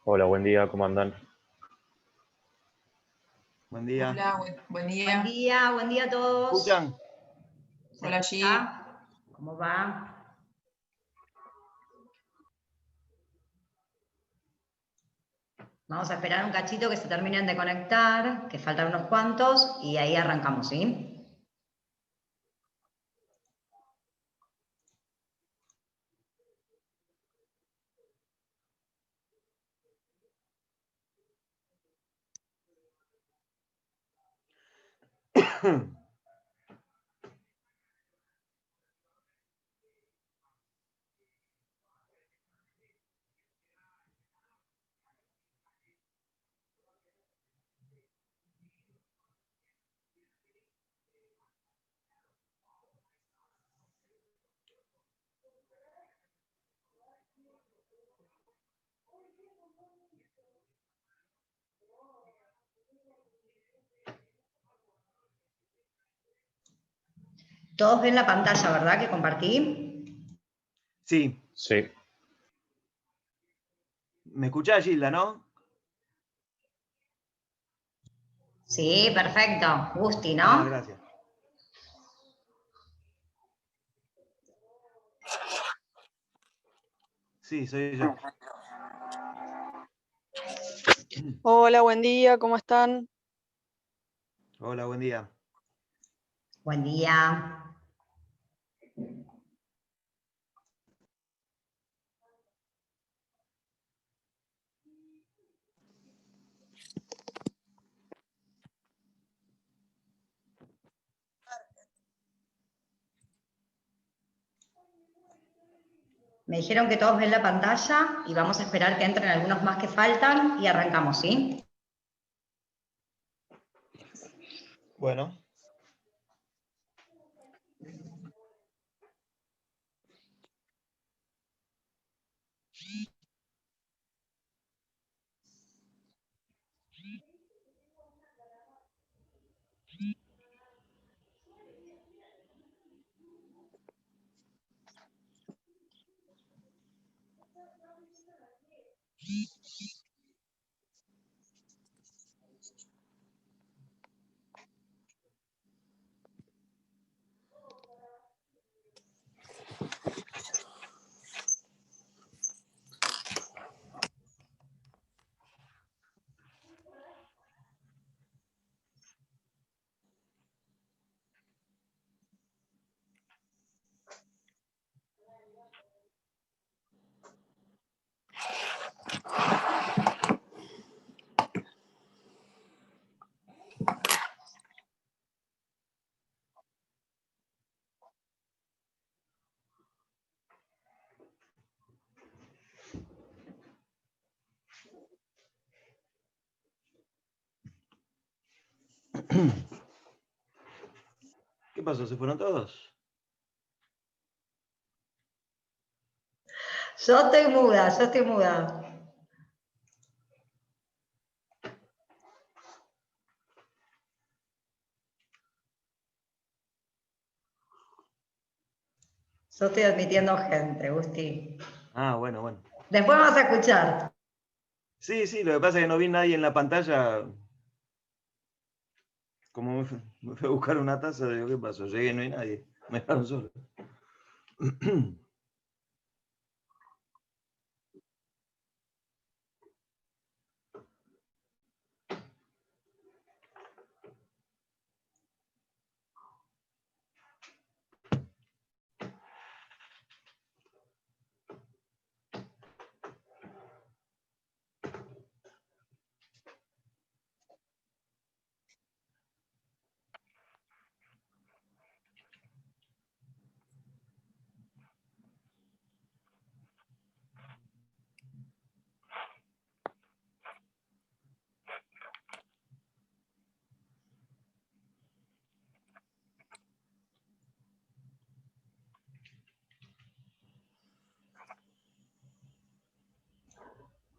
Hola, buen día, ¿cómo andan? Buen día. Hola, buen día. Buen día a todos. ¿Escuchan? ¿Se Hola, escucha? ¿Cómo va? Vamos a esperar un cachito que se terminen de conectar, que faltan unos cuantos, y ahí arrancamos, ¿sí? Todos ven la pantalla, ¿verdad? Que compartí. Sí. Sí, ¿Me escuchás, Gilda, no? Sí, perfecto. Gusti, ¿no? Ah, gracias. Sí, soy yo. Hola, buen día, ¿cómo están? Hola, buen día. Buen día. Me dijeron que todos ven la pantalla y vamos a esperar que entren algunos más que faltan y arrancamos, ¿sí? Bueno. ¿Qué pasó? ¿Se fueron todos? Yo estoy muda. Yo estoy admitiendo gente, Gusti. Ah, bueno. Después vas a escuchar. Sí, lo que pasa es que no vi nadie en la pantalla. Como me fui a buscar una taza, digo, ¿qué pasó? Llegué y no hay nadie. Me dejaron solo.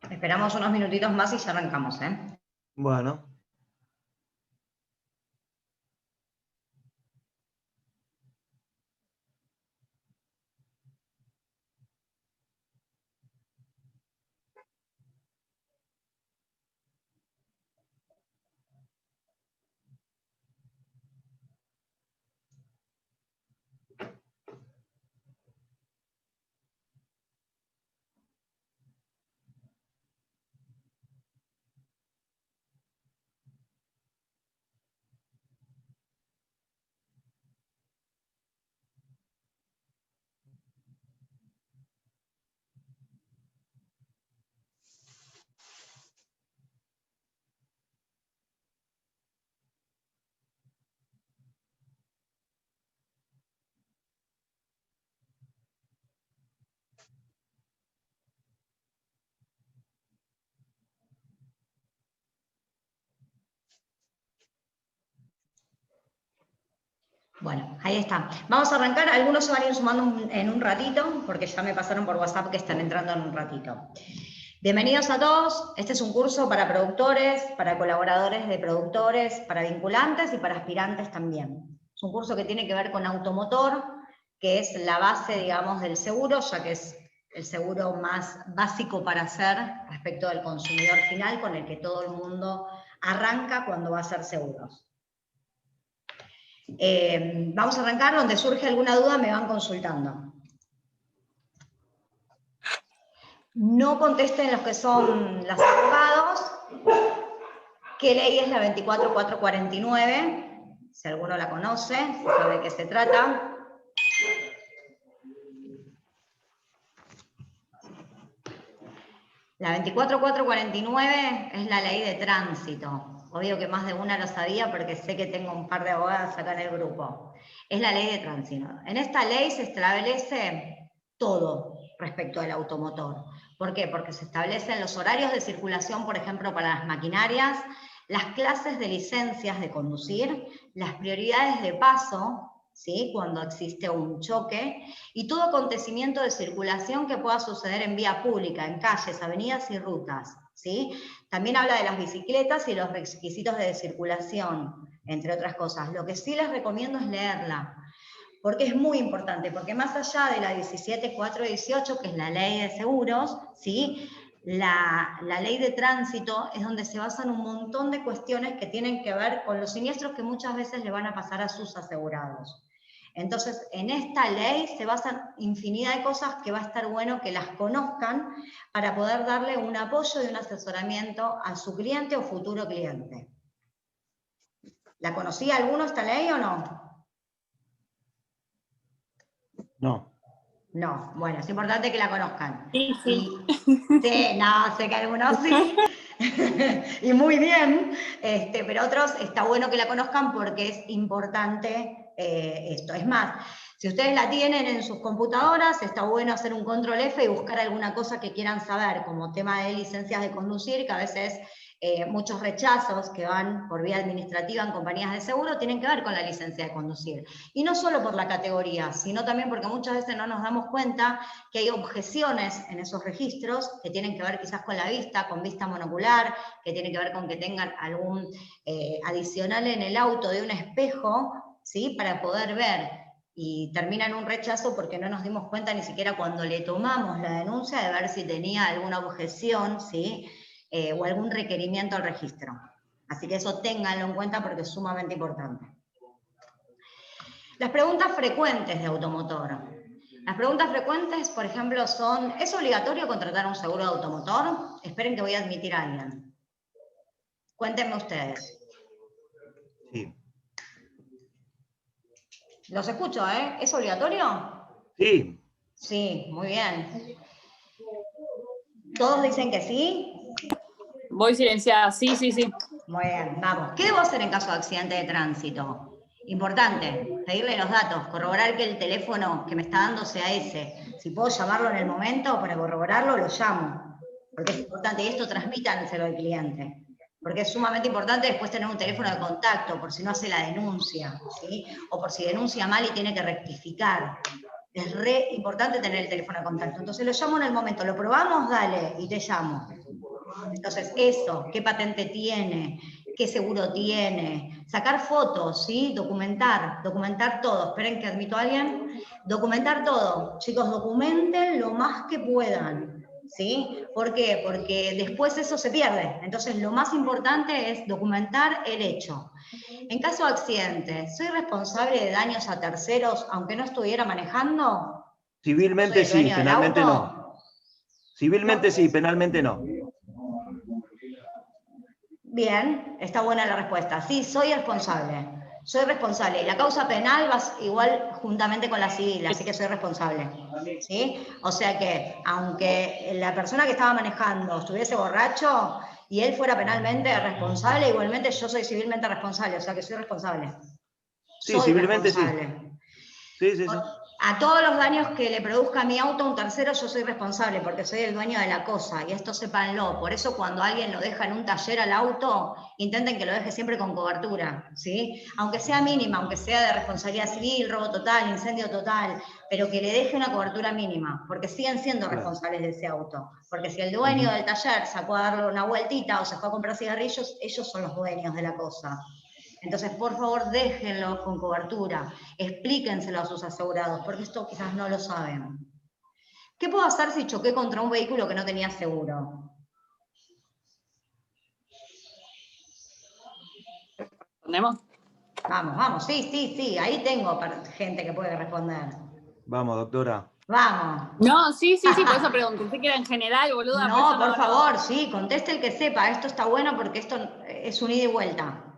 Esperamos unos minutitos más y ya arrancamos, ¿eh? Bueno. Bueno, ahí está. Vamos a arrancar, algunos se van a ir sumando en un ratito, porque ya me pasaron por WhatsApp que están entrando en un ratito. Bienvenidos a todos, este es un curso para productores, para colaboradores de productores, para vinculantes y para aspirantes también. Es un curso que tiene que ver con automotor, que es la base, digamos, del seguro, ya que es el seguro más básico para hacer respecto del consumidor final, con el que todo el mundo arranca cuando va a hacer seguros. Vamos a arrancar, donde surge alguna duda me van consultando. No contesten los que son los abogados. ¿Qué ley es la 24449? Si alguno la conoce, sabe de qué se trata. La 24449 es la ley de tránsito. Obvio que más de una lo sabía porque sé que tengo un par de abogadas acá en el grupo. Es la ley de tránsito. En esta ley se establece todo respecto al automotor. ¿Por qué? Porque se establecen los horarios de circulación, por ejemplo, para las maquinarias, las clases de licencias de conducir, las prioridades de paso, ¿sí? Cuando existe un choque, y todo acontecimiento de circulación que pueda suceder en vía pública, en calles, avenidas y rutas, ¿sí? También habla de las bicicletas y los requisitos de circulación, entre otras cosas. Lo que sí les recomiendo es leerla, porque es muy importante, porque más allá de la 17418, que es la ley de seguros, ¿sí? La ley de tránsito es donde se basan un montón de cuestiones que tienen que ver con los siniestros que muchas veces le van a pasar a sus asegurados. Entonces, en esta ley se basan infinidad de cosas que va a estar bueno que las conozcan para poder darle un apoyo y un asesoramiento a su cliente o futuro cliente. ¿La conocía alguno esta ley o no? No. No, bueno, es importante que la conozcan. Sí, sí. Sí, no, sé que algunos sí. Y muy bien, pero otros está bueno que la conozcan porque es importante esto. Es más, si ustedes la tienen en sus computadoras, está bueno hacer un control F y buscar alguna cosa que quieran saber, como tema de licencias de conducir, que a veces muchos rechazos que van por vía administrativa en compañías de seguro tienen que ver con la licencia de conducir. Y no solo por la categoría, sino también porque muchas veces no nos damos cuenta que hay objeciones en esos registros que tienen que ver quizás con la vista, con vista monocular, que tienen que ver con que tengan algún adicional en el auto de un espejo, ¿sí? Para poder ver. Y termina en un rechazo porque no nos dimos cuenta ni siquiera cuando le tomamos la denuncia de ver si tenía alguna objeción, ¿sí? O algún requerimiento al registro. Así que eso ténganlo en cuenta porque es sumamente importante. Las preguntas frecuentes de automotor. Las preguntas frecuentes, por ejemplo, son, ¿es obligatorio contratar un seguro de automotor? Esperen que voy a admitir a alguien. Cuéntenme ustedes. Sí. Los escucho, ¿eh? ¿Es obligatorio? Sí. Sí, muy bien. ¿Todos dicen que sí? Voy silenciada, sí, sí, sí. Muy bien, vamos. ¿Qué debo hacer en caso de accidente de tránsito? Importante, pedirle los datos, corroborar que el teléfono que me está dando sea ese. Si puedo llamarlo en el momento para corroborarlo, lo llamo. Porque es importante, y esto transmítanselo al cliente. Porque es sumamente importante después tener un teléfono de contacto, por si no hace la denuncia, ¿sí? O por si denuncia mal y tiene que rectificar. Es re importante tener el teléfono de contacto. Entonces lo llamo en el momento, lo probamos, dale, y te llamo. Entonces eso, qué patente tiene, qué seguro tiene, sacar fotos, ¿sí? Documentar todo. Esperen que admito a alguien. Documentar todo. Chicos, documenten lo más que puedan, ¿sí? ¿Por qué? Porque después eso se pierde. Entonces lo más importante es documentar el hecho. En caso de accidente, ¿soy responsable de daños a terceros aunque no estuviera manejando? Civilmente ¿Soy el sí, dueño del penalmente auto? no. Civilmente sí, penalmente no. Bien, está buena la respuesta. Sí, soy responsable. Soy responsable. Y la causa penal va igual juntamente con la civil, así que soy responsable. ¿Sí? O sea que, aunque la persona que estaba manejando estuviese borracho y él fuera penalmente responsable, igualmente yo soy civilmente responsable, o sea que soy responsable. Sí, Soy civilmente sí. responsable. Sí, sí, sí. A todos los daños que le produzca a mi auto a un tercero, yo soy responsable porque soy el dueño de la cosa, y esto sépanlo. Por eso cuando alguien lo deja en un taller al auto, intenten que lo deje siempre con cobertura, ¿sí? Aunque sea mínima, aunque sea de responsabilidad civil, robo total, incendio total, pero que le deje una cobertura mínima, porque siguen siendo responsables de ese auto. Porque si el dueño del taller sacó a darle una vueltita o se fue a comprar cigarrillos, ellos son los dueños de la cosa. Entonces, por favor, déjenlo con cobertura, explíquenselo a sus asegurados, porque esto quizás no lo saben. ¿Qué puedo hacer si choqué contra un vehículo que no tenía seguro? ¿Respondemos? Vamos, sí, ahí tengo gente que puede responder. Vamos, doctora. Vamos. No, sí, por eso pregunté. Pensé que era en general, boluda. No, por favor, sí, conteste el que sepa. Esto está bueno porque esto es un ida y vuelta.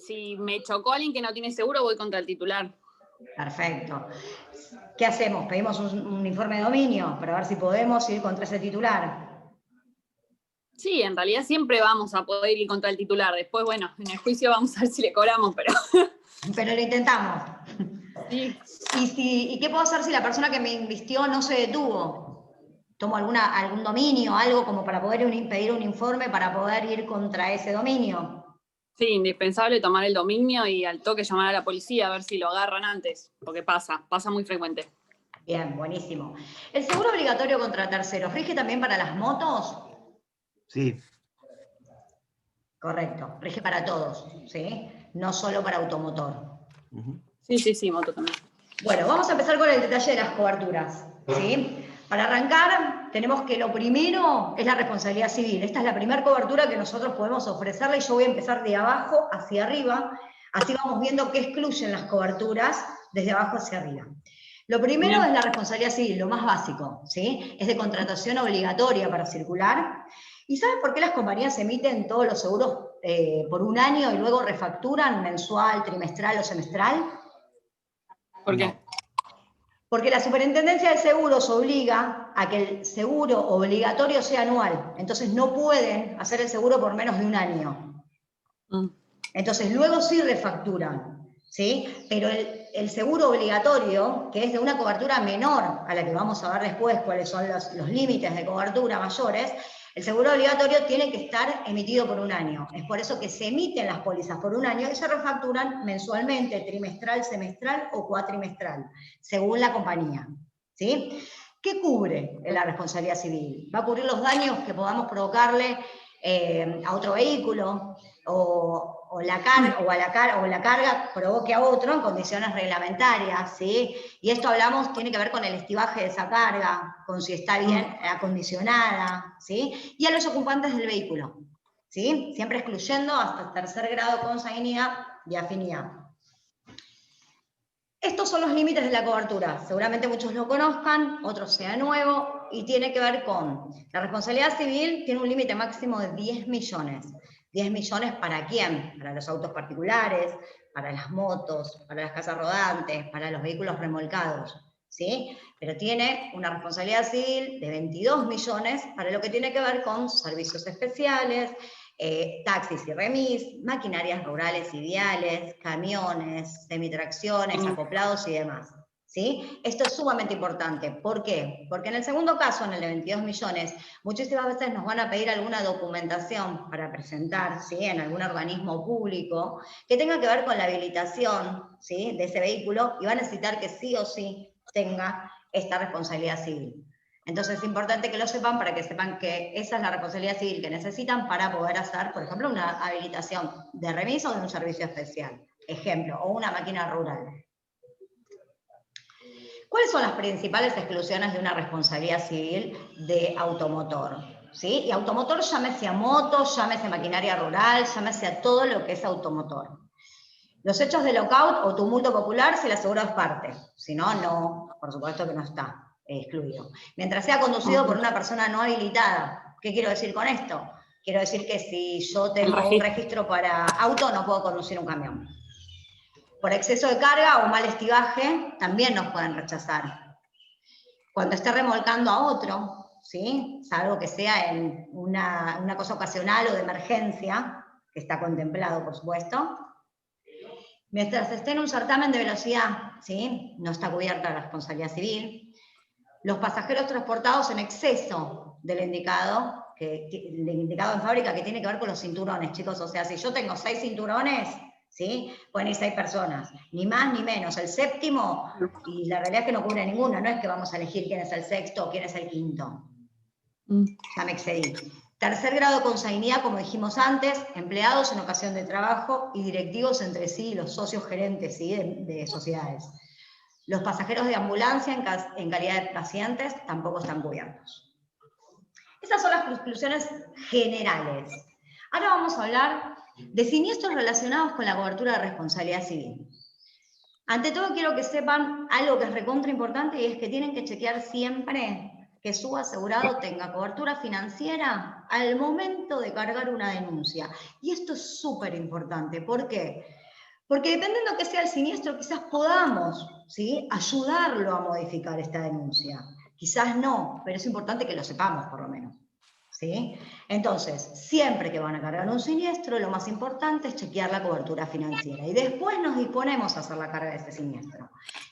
Si me chocó alguien que no tiene seguro, voy contra el titular. Perfecto. ¿Qué hacemos? ¿Pedimos un informe de dominio para ver si podemos ir contra ese titular? Sí, en realidad siempre vamos a poder ir contra el titular. Después, bueno, en el juicio vamos a ver si le cobramos, pero... Pero lo intentamos. Sí. ¿Y qué puedo hacer si la persona que me invistió no se detuvo? ¿Tomo algún dominio, algo como para poder pedir un informe para poder ir contra ese dominio? Sí, indispensable tomar el dominio y al toque llamar a la policía a ver si lo agarran antes, porque pasa muy frecuente. Bien, buenísimo. ¿El seguro obligatorio contra terceros rige también para las motos? Sí. Correcto, rige para todos, ¿sí? No solo para automotor. Sí, moto también. Bueno, vamos a empezar con el detalle de las coberturas, ¿sí? Para arrancar, tenemos que lo primero es la responsabilidad civil. Esta es la primera cobertura que nosotros podemos ofrecerle y yo voy a empezar de abajo hacia arriba, así vamos viendo qué excluyen las coberturas desde abajo hacia arriba. Lo primero Bien. es la responsabilidad civil, lo más básico, ¿sí? Es de contratación obligatoria para circular. ¿Y saben por qué las compañías emiten todos los seguros por un año y luego refacturan mensual, trimestral o semestral? ¿Por qué? No. Porque la Superintendencia de Seguros obliga a que el seguro obligatorio sea anual. Entonces no pueden hacer el seguro por menos de un año. Entonces luego sí refacturan, ¿sí? Pero el seguro obligatorio, que es de una cobertura menor a la que vamos a ver después cuáles son los límites de cobertura mayores, el seguro obligatorio tiene que estar emitido por un año. Es por eso que se emiten las pólizas por un año y se refacturan mensualmente, trimestral, semestral o cuatrimestral, según la compañía, ¿sí? ¿Qué cubre la responsabilidad civil? Va a cubrir los daños que podamos provocarle a otro vehículo o la carga provoque a otro en condiciones reglamentarias, ¿sí? Y esto tiene que ver con el estibaje de esa carga, con si está bien acondicionada, ¿sí? Y a los ocupantes del vehículo, ¿sí? Siempre excluyendo hasta el tercer grado consanguinidad y afinidad. Estos son los límites de la cobertura. Seguramente muchos lo conozcan, otros sea nuevo, y tiene que ver con la responsabilidad civil, tiene un límite máximo de 10 millones. 10 millones ¿para quién? Para los autos particulares, para las motos, para las casas rodantes, para los vehículos remolcados, ¿sí? Pero tiene una responsabilidad civil de 22 millones para lo que tiene que ver con servicios especiales, taxis y remis, maquinarias rurales y viales, camiones, semitracciones, acoplados y demás. ¿Sí? Esto es sumamente importante. ¿Por qué? Porque en el segundo caso, en el de 22 millones, muchísimas veces nos van a pedir alguna documentación para presentar, ¿sí? En algún organismo público que tenga que ver con la habilitación, ¿sí? De ese vehículo, y va a necesitar que sí o sí tenga esta responsabilidad civil. Entonces es importante que lo sepan para que sepan que esa es la responsabilidad civil que necesitan para poder hacer, por ejemplo, una habilitación de remis o de un servicio especial. Ejemplo, o una máquina rural. ¿Cuáles son las principales exclusiones de una responsabilidad civil de automotor? ¿Sí? Y automotor llámese a motos, llámese a maquinaria rural, llámese a todo lo que es automotor. Los hechos de lockout o tumulto popular, si el asegurado es parte. Si no, no, por supuesto que no está excluido. Mientras sea conducido por una persona no habilitada. ¿Qué quiero decir con esto? Quiero decir que si yo tengo un registro para auto, no puedo conducir un camión. Por exceso de carga o mal estibaje, también nos pueden rechazar. Cuando esté remolcando a otro, ¿sí? Salvo que sea en una cosa ocasional o de emergencia, que está contemplado, por supuesto. Mientras esté en un certamen de velocidad, ¿sí? No está cubierta la responsabilidad civil. Los pasajeros transportados en exceso del indicado, el indicado en fábrica, que tiene que ver con los cinturones, chicos. O sea, si yo tengo 6 cinturones, ¿sí? Pueden ir 6 personas, ni más ni menos. El séptimo, y la realidad es que no cubre ninguno, no es que vamos a elegir quién es el sexto o quién es el quinto. Ya me excedí. Tercer grado de consanguinidad, como dijimos antes, empleados en ocasión de trabajo y directivos entre sí, los socios gerentes, ¿sí? de sociedades. Los pasajeros de ambulancia en calidad de pacientes tampoco están cubiertos. Esas son las conclusiones generales. Ahora vamos a hablar de siniestros relacionados con la cobertura de responsabilidad civil. Ante todo quiero que sepan algo que es recontra importante, y es que tienen que chequear siempre que su asegurado tenga cobertura financiera al momento de cargar una denuncia. Y esto es súper importante. ¿Por qué? Porque dependiendo que sea el siniestro, quizás podamos, ¿sí? ayudarlo a modificar esta denuncia. Quizás no, pero es importante que lo sepamos por lo menos. ¿Sí? Entonces, siempre que van a cargar un siniestro, lo más importante es chequear la cobertura financiera. Y después nos disponemos a hacer la carga de ese siniestro.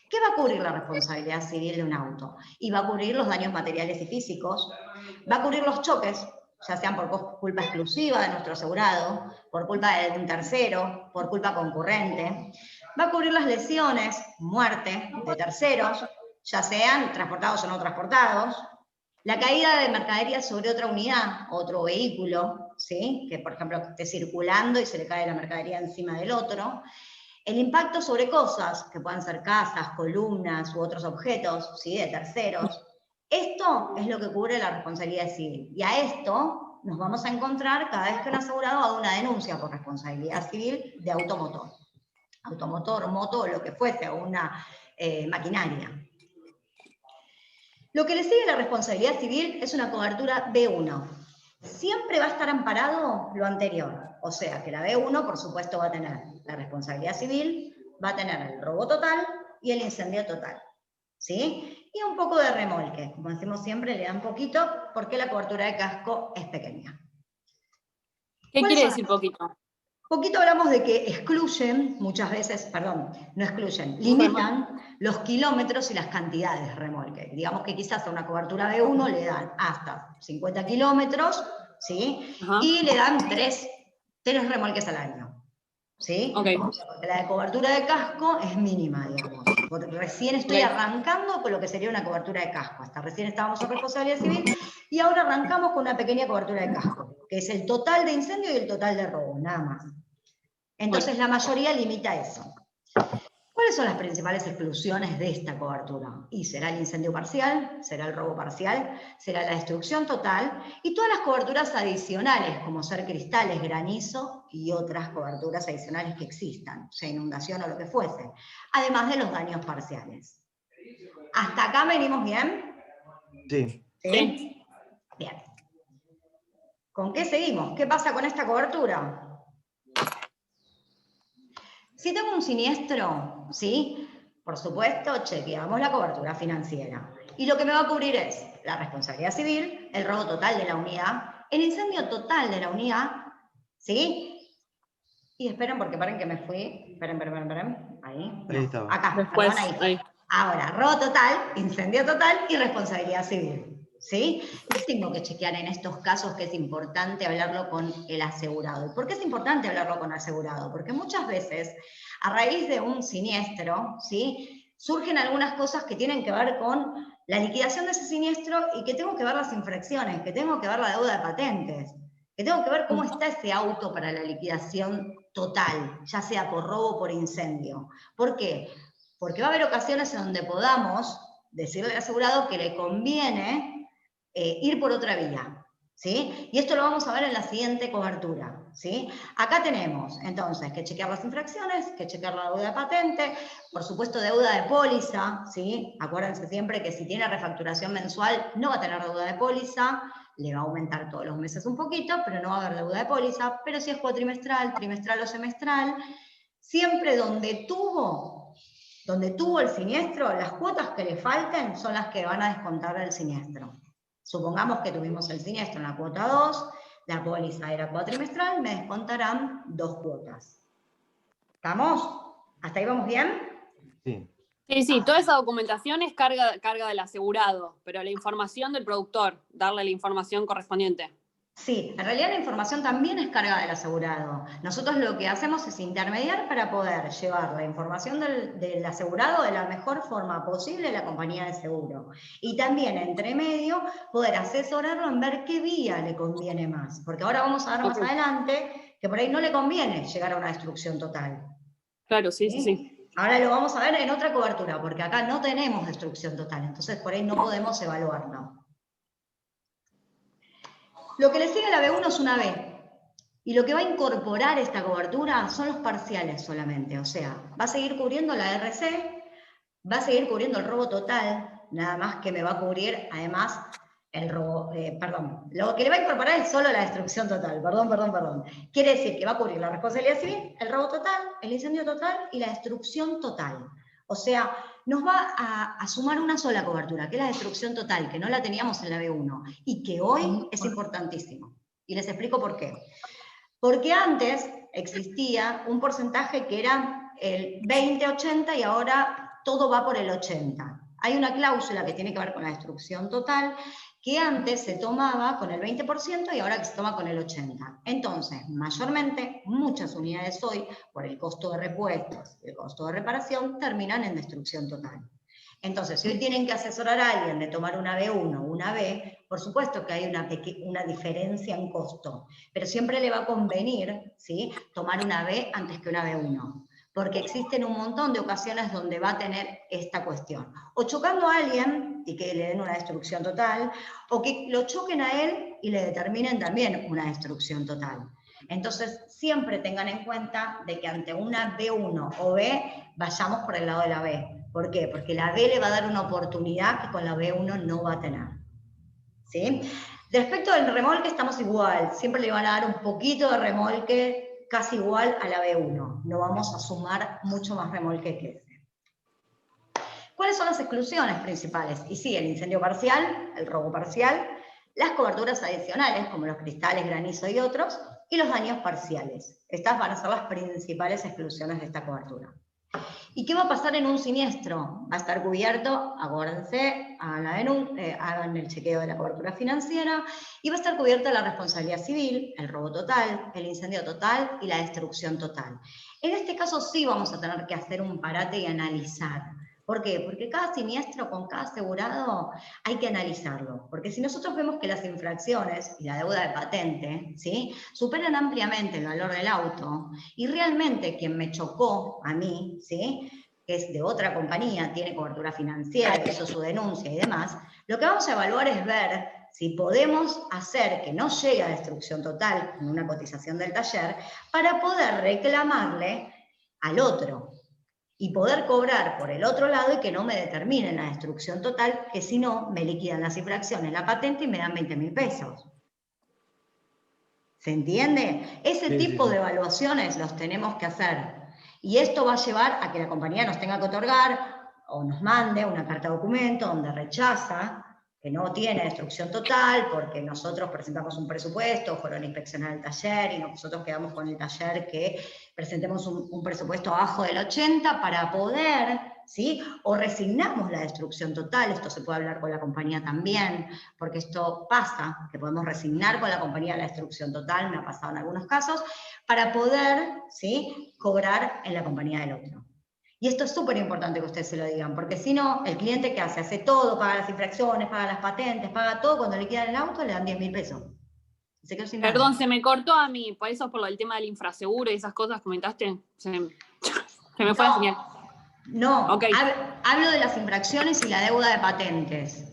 ¿Qué va a cubrir la responsabilidad civil de un auto? Y va a cubrir los daños materiales y físicos, va a cubrir los choques, ya sean por culpa exclusiva de nuestro asegurado, por culpa de un tercero, por culpa concurrente. Va a cubrir las lesiones, muerte de terceros, ya sean transportados o no transportados. La caída de mercadería sobre otra unidad, otro vehículo, ¿sí? Que por ejemplo esté circulando y se le cae la mercadería encima del otro. El impacto sobre cosas, que puedan ser casas, columnas u otros objetos, ¿sí? de terceros. Esto es lo que cubre la responsabilidad civil. Y a esto nos vamos a encontrar cada vez que un asegurado haga una denuncia por responsabilidad civil de automotor. Automotor, moto, lo que fuese, o una maquinaria. Lo que le sigue a la responsabilidad civil es una cobertura B1. Siempre va a estar amparado lo anterior. O sea que la B1, por supuesto, va a tener la responsabilidad civil, va a tener el robo total y el incendio total. ¿Sí? Y un poco de remolque. Como decimos siempre, le dan poquito porque la cobertura de casco es pequeña. ¿Qué quiere decir poquito? Poquito hablamos de que excluyen, muchas veces, perdón, no excluyen, limitan los kilómetros y las cantidades de remolque. Digamos que quizás a una cobertura B1 le dan hasta 50 kilómetros, ¿sí? Y le dan 3 remolques al año, ¿sí? Okay. La de cobertura de casco es mínima, digamos. Porque recién estoy arrancando con lo que sería una cobertura de casco. Hasta recién estábamos en responsabilidad civil y ahora arrancamos con una pequeña cobertura de casco, que es el total de incendio y el total de robo, nada más. Entonces la mayoría limita eso. ¿Cuáles son las principales exclusiones de esta cobertura? Y será el incendio parcial, será el robo parcial, será la destrucción total y todas las coberturas adicionales, como ser cristales, granizo y otras coberturas adicionales que existan, sea inundación o lo que fuese, además de los daños parciales. ¿Hasta acá venimos bien? Sí. ¿Sí? Bien. ¿Con qué seguimos? ¿Qué pasa con esta cobertura? Si tengo un siniestro, ¿sí? Por supuesto, chequeamos la cobertura financiera. Y lo que me va a cubrir es la responsabilidad civil, el robo total de la unidad, el incendio total de la unidad, ¿sí? Y esperen, porque paren que me fui. Esperen. Ahí. Ahí estaba. Acá, Después, perdón, ahí. ahí. Ahora, robo total, incendio total y responsabilidad civil. ¿Sí? ¿Qué tengo que chequear en estos casos que es importante hablarlo con el asegurado? ¿Y por qué es importante hablarlo con el asegurado? Porque muchas veces, a raíz de un siniestro, ¿sí? Surgen algunas cosas que tienen que ver con la liquidación de ese siniestro y que tengo que ver las infracciones, que tengo que ver la deuda de patentes, que tengo que ver cómo está ese auto para la liquidación total, ya sea por robo o por incendio. ¿Por qué? Porque va a haber ocasiones en donde podamos decirle al asegurado que le conviene ir por otra vía, ¿sí? Y esto lo vamos a ver en la siguiente cobertura, ¿sí? Acá tenemos, entonces, que chequear las infracciones, que chequear la deuda de patente, por supuesto deuda de póliza, ¿sí? Acuérdense siempre que si tiene refacturación mensual no va a tener deuda de póliza, le va a aumentar todos los meses un poquito, pero no va a haber deuda de póliza, pero si es cuatrimestral, trimestral o semestral, siempre donde tuvo el siniestro, las cuotas que le falten son las que van a descontar del siniestro. Supongamos que tuvimos el siniestro en la cuota 2, la póliza era cuatrimestral, me descontarán 2 cuotas. ¿Estamos? ¿Hasta ahí vamos bien? Sí. Sí, toda esa documentación es carga del asegurado, pero la información del productor, darle la información correspondiente. Sí, en realidad la información también es carga del asegurado. Nosotros lo que hacemos es intermediar para poder llevar la información del asegurado de la mejor forma posible a la compañía de seguro. Y también, entre medio, poder asesorarlo en ver qué vía le conviene más. Porque ahora vamos a ver más adelante que por ahí no le conviene llegar a una destrucción total. Claro, sí. Ahora lo vamos a ver en otra cobertura, porque acá no tenemos destrucción total, entonces por ahí no podemos evaluarlo. Lo que le sigue a la B1 es una B, y lo que va a incorporar esta cobertura son los parciales solamente, o sea, va a seguir cubriendo la RC, va a seguir cubriendo el robo total, nada más que me va a cubrir además el robo, lo que le va a incorporar es solo la destrucción total, perdón. Quiere decir que va a cubrir la responsabilidad civil, el robo total, el incendio total y la destrucción total. O sea, nos va a sumar una sola cobertura, que es la destrucción total, que no la teníamos en la B1, y que hoy es importantísimo. Y les explico por qué. Porque antes existía un porcentaje que era el 20-80 y ahora todo va por el 80. Hay una cláusula que tiene que ver con la destrucción total, que antes se tomaba con el 20% y ahora que se toma con el 80%. Entonces, mayormente, muchas unidades hoy, por el costo de repuestos y el costo de reparación, terminan en destrucción total. Entonces, si hoy tienen que asesorar a alguien de tomar una B1 o una B, por supuesto que hay una diferencia en costo, pero siempre le va a convenir, ¿sí?, tomar una B antes que una B1, porque existen un montón de ocasiones donde va a tener esta cuestión. O chocando a alguien y que le den una destrucción total, o que lo choquen a él y le determinen también una destrucción total. Entonces, siempre tengan en cuenta de que ante una B1 o B, vayamos por el lado de la B. ¿Por qué? Porque la B le va a dar una oportunidad que con la B1 no va a tener. ¿Sí? Respecto del remolque estamos igual, siempre le van a dar un poquito de remolque casi igual a la B1, no vamos a sumar mucho más remolque que ese. ¿Cuáles son las exclusiones principales? Y sí, el incendio parcial, el robo parcial, las coberturas adicionales como los cristales, granizo y otros, y los daños parciales. Estas van a ser las principales exclusiones de esta cobertura. ¿Y qué va a pasar en un siniestro? Va a estar cubierto, acuérdense, hagan el chequeo de la cobertura financiera, y va a estar cubierta la responsabilidad civil, el robo total, el incendio total y la destrucción total. En este caso sí vamos a tener que hacer un parate y analizar. ¿Por qué? Porque cada siniestro con cada asegurado hay que analizarlo. Porque si nosotros vemos que las infracciones y la deuda de patente, ¿sí?, superan ampliamente el valor del auto, y realmente quien me chocó a mí, ¿sí?, que es de otra compañía, tiene cobertura financiera, hizo su denuncia y demás, lo que vamos a evaluar es ver si podemos hacer que no llegue a destrucción total con una cotización del taller para poder reclamarle al otro y poder cobrar por el otro lado y que no me determinen la destrucción total, que si no me liquidan las infracciones, la patente y me dan 20.000 pesos. ¿Se entiende? Ese tipo de evaluaciones los tenemos que hacer. Y esto va a llevar a que la compañía nos tenga que otorgar o nos mande una carta de documento donde rechaza que no tiene destrucción total porque nosotros presentamos un presupuesto, fueron a inspeccionar el taller y nosotros quedamos con el taller que presentemos un presupuesto abajo del 80 para poder, ¿sí?, o resignamos la destrucción total, esto se puede hablar con la compañía también, porque esto pasa, que podemos resignar con la compañía la destrucción total, me ha pasado en algunos casos, para poder, ¿sí?, cobrar en la compañía del otro. Y esto es súper importante que ustedes se lo digan, porque si no, el cliente que hace todo, paga las infracciones, paga las patentes, paga todo, cuando le quedan el auto le dan 10.000 pesos. Se quedó sin Perdón, nada. se me cortó a mí, por eso por el tema del infraseguro y esas cosas comentaste, se me fue la señal. No, Okay. hablo de las infracciones y la deuda de patentes.